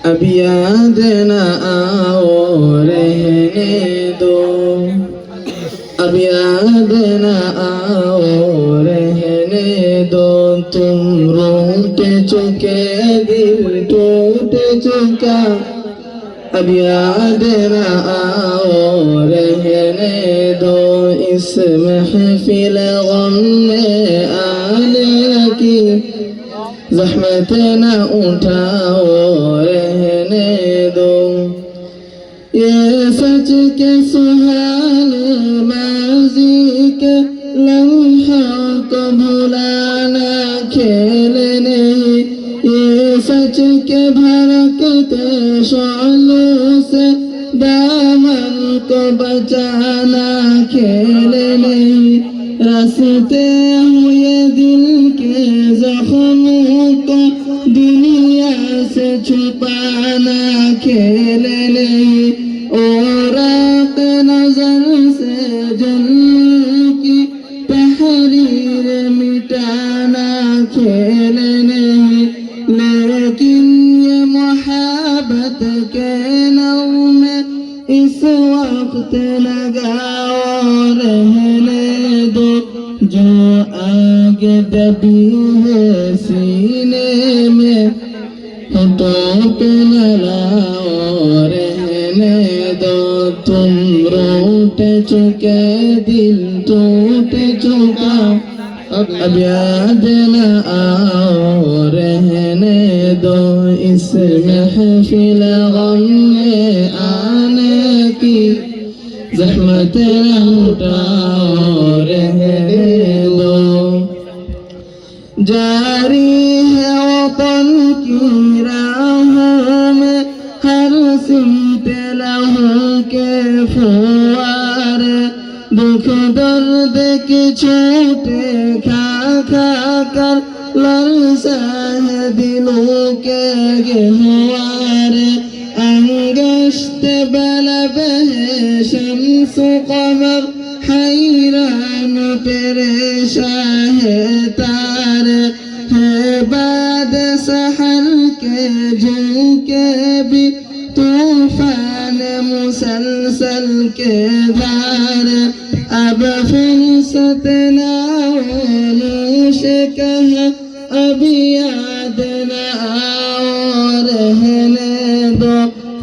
अब याद न आओ रहने दो, अब याद न आओ रहने दो। तुम रूठ चुके दिल टूट चुका, अब याद न आओ रहने दो। इस महफिल गम में आने की ज़हमत न उठाओ रहने दो। ये सच के सुहाने माज़ी के लम्हों को भुलाना खेल नहीं, ये सच के भड़कते शौलों से दामन को बचाना खेल नहीं। रास्ते हुए दिल के जख्मों को दुनिया से छुपाना खेल नहीं, और आँख नजर से जन्म की तहरीर मिटाना खेल नहीं। लेकिन ये मोहब्बत के नाव में इस वक्त लगाओ रहने दो। जो आगे दबी है सीने में होठों पे न लाओ रहने दो। तुम रूठ चुके दिल टूट चुका, अब याद न आओ रहने दो। इस महफिल गम में आने की ज़हमत न उठाओ रहने दो। जारी है वतन की राहों में हर सिमत लहू के फुवार, दुख दर्द के छोटे खा खा कर लरसा है दिलों के गहवार। अंगश्त बलब है शम्स कमर, हैरान परेशान है तार। है बाद सहर के झोंके भी तूफान मुसलसल के धार। अब फुर्सत ना नूश कहा, अब याद न आओ रहने दो।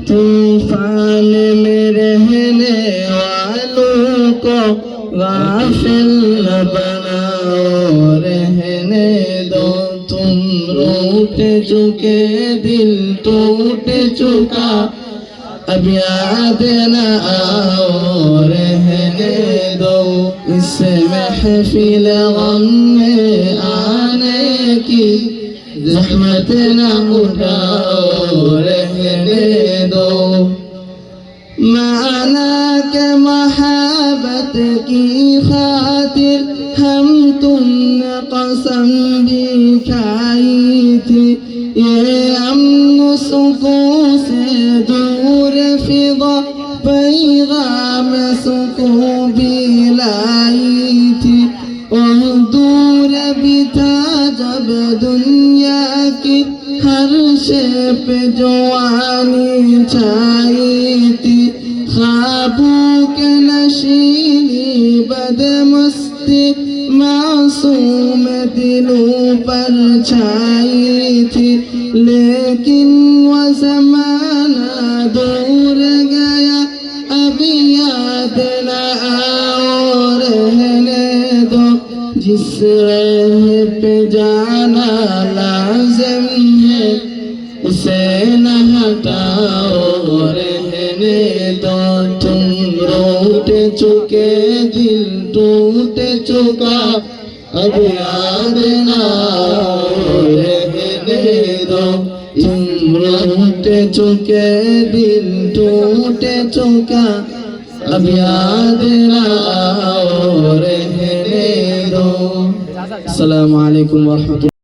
तूफान में रहने वालों को गाफिल न बनाओ रहने दो। तुम रूठ चुके दिल टूट चुका, अब याद न आओ रहने दो। इस महफिल गम में आने की ज़हमत न उठाओ रहने दो। माना के मोहब्बत की खातिर हम तुमने कसम भी खाई थी। ये अमन सुकून से दूर फिदा पैगाम सुकून भी लाई थी। और दूर भी था जब दुनिया की हर शे पे जवानी छाई थी। ख्वाबों के नशीली बदमस्ती मासूम दिलों पर छाई थी। लेकिन वो ज़माना दूर गया, अब याद न आओ रहने दो। जिस राह पे जाना लाज़िम है उसे न हटाओ रहने दो। तुम रूठ चुके दिल टूट चुका, अब याद न आओ रहने दो। तुम रूठ चुके दिल टूट चुका, अब याद न आओ रहने दो। अस्सलामु अलैकुम व रहमतुल्लाह।